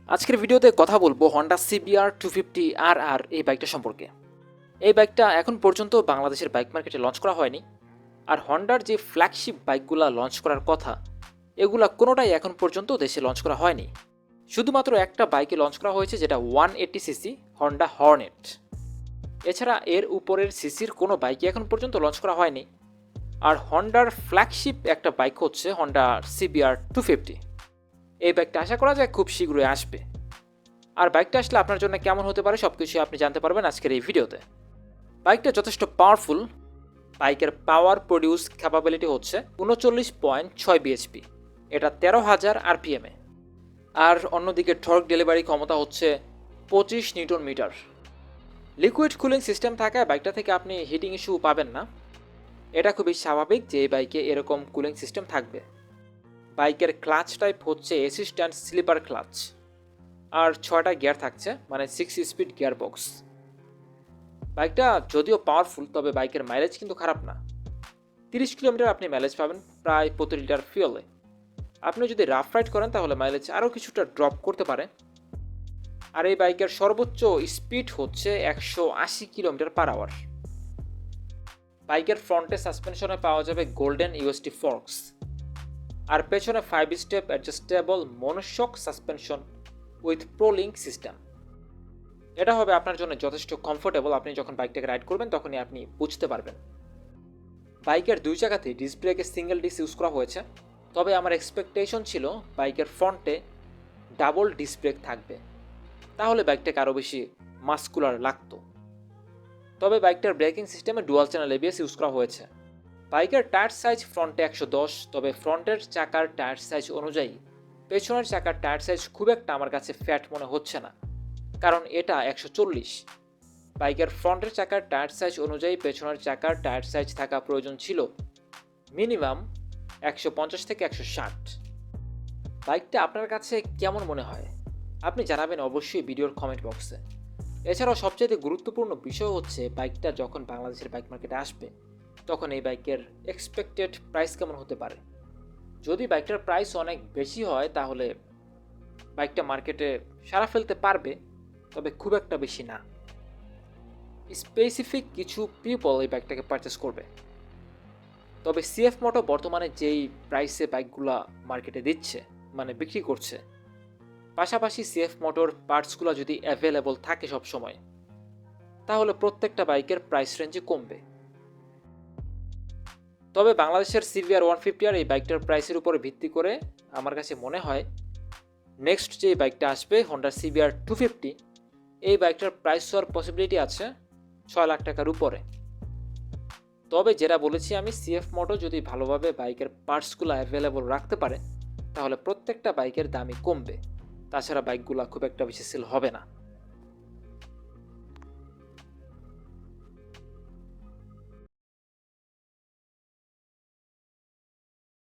আজকের ভিডিওতে কথা বলবো হন্ডা সিবিআর 250RR এই বাইকটা সম্পর্কে। এই বাইকটা এখন পর্যন্ত বাংলাদেশের বাইক মার্কেটে লঞ্চ করা হয়নি। আর হন্ডার যে ফ্ল্যাগশিপ বাইকগুলা লঞ্চ করার কথা, এগুলা কোনোটাই এখন পর্যন্ত দেশে লঞ্চ করা হয়নি। শুধুমাত্র একটা বাইকে লঞ্চ করা হয়েছে, যেটা 180cc হন্ডা হর্নেট। এছাড়া এর উপরের সিসির কোনো বাইকই এখন পর্যন্ত লঞ্চ করা হয়নি। আর হন্ডার ফ্ল্যাগশিপ একটা বাইক হচ্ছে হন্ডা সিবিআর 250। এই বাইকটা আশা করা যায় খুব শীঘ্রই আসবে। আর বাইকটা আসলে আপনার জন্য কেমন হতে পারে সবকিছু আপনি জানতে পারবেন আজকের এই ভিডিওতে। বাইকটা যথেষ্ট পাওয়ারফুল। বাইকের পাওয়ার প্রডিউস ক্যাপাবিলিটি হচ্ছে 39.6 বিএইচপি, এটা 13,000 আরপিএমে। আর অন্যদিকে টর্ক ডেলিভারি ক্ষমতা হচ্ছে 25 newton metre. Liquid cooling system থাকায় বাইকটা থেকে আপনি হিটিং ইস্যু পাবেন না। এটা খুবই স্বাভাবিক যে এই বাইকে এরকম কুলিং সিস্টেম থাকবে। বাইকের ক্লাচ টাইপ হচ্ছে অ্যাসিস্ট্যান্ট স্লিপার ক্লাচ। আর 6টা গিয়ার থাকছে, মানে 6 স্পিড গিয়ার বক্স। বাইকটা যদিও পাওয়ারফুল, তবে বাইকের মাইলেজ কিন্তু খারাপ না। 30 কিলোমিটার আপনি মাইলেজ পাবেন প্রায় প্রতি লিটার ফুয়েলে। আপনি যদি রাফ রাইড করেন তাহলে মাইলেজ আরও কিছুটা ড্রপ করতে পারে। আর এই বাইকের সর্বোচ্চ স্পিড হচ্ছে 180 কিলোমিটার পার আওয়ার। বাইকের ফ্রন্টে সাসপেনশনে পাওয়া যাবে গোল্ডেন ইউএসটি ফোর্কস। আর পেছনে 5 step adjustable monoshock suspension with prolink system. এটা হবে আপনার জন্য যথেষ্ট কমফোর্টেবল। আপনি যখন বাইকটাকে রাইড করবেন তখনই আপনি বুঝতে পারবেন। বাইকের দুই জায়গাতে ডিস্ক ব্রেকে সিঙ্গেল ডিস্ক ইউজ করা হয়েছে, তবে আমার এক্সপেকটেশন ছিল বাইকের ফ্রন্টে ডাবল ডিস্ক ব্রেক থাকবে, তাহলে বাইকটাকে আরও বেশি মাস্কুলার লাগতো। তবে বাইকটার ব্রেকিং সিস্টেমে ডুয়াল চ্যানেল এবিএস ইউজ করা হয়েছে। বাইকের টায়ার সাইজ ফ্রন্টে 110, তবে ফ্রন্টের চাকার টায়ার সাইজ অনুযায়ী পেছনের চাকার টায়ার সাইজ খুব একটা আমার কাছে ফ্যাট মনে হচ্ছে না, কারণ এটা 140। বাইকের ফ্রন্টের চাকার টায়ার সাইজ অনুযায়ী পেছনের চাকার টায়ার সাইজ থাকা প্রয়োজন ছিল মিনিমাম 150 থেকে 160। বাইকটা আপনার কাছে কেমন মনে হয় আপনি জানাবেন অবশ্যই ভিডিওর কমেন্ট বক্সে। এছাড়াও সবচেয়ে গুরুত্বপূর্ণ বিষয় হচ্ছে বাইকটা যখন বাংলাদেশের বাইক মার্কেটে আসবে তখন এই বাইকের এক্সপেক্টেড প্রাইস কেমন হতে পারে। যদি বাইকটার প্রাইস অনেক বেশি হয় তাহলে বাইকটা মার্কেটে সাড়া ফেলতে পারবে, তবে খুব একটা বেশি না। স্পেসিফিক কিছু পিপল এই বাইকটাকে পারচেস করবে। তবে সিএফ মোটো বর্তমানে যেই প্রাইসে বাইকগুলা মার্কেটে দিচ্ছে, মানে বিক্রি করছে, পাশাপাশি সিএফ মোটোর পার্টসগুলো যদি অ্যাভেলেবল থাকে সব সময়, তাহলে প্রত্যেকটা বাইকের প্রাইস রেঞ্জে কমবে। তবে বাংলাদেশের সিবিআর 150 আর এই বাইকটার প্রাইসের উপরে ভিত্তি করে আমার কাছে মনে হয় নেক্সট যে বাইকটা আসবে হন্ডা সিবিআর 250, এই বাইকটার প্রাইস হওয়ার পসিবিলিটি আছে 6 লাখ টাকার উপরে। তবে যেটা বলেছি আমি, সিএফ মোটো যদি ভালোভাবে বাইকের পার্টসগুলো অ্যাভেলেবল রাখতে পারে তাহলে প্রত্যেকটা বাইকের দামই কমবে। তাছাড়া বাইকগুলো খুব একটা বেশি সেল হবে না।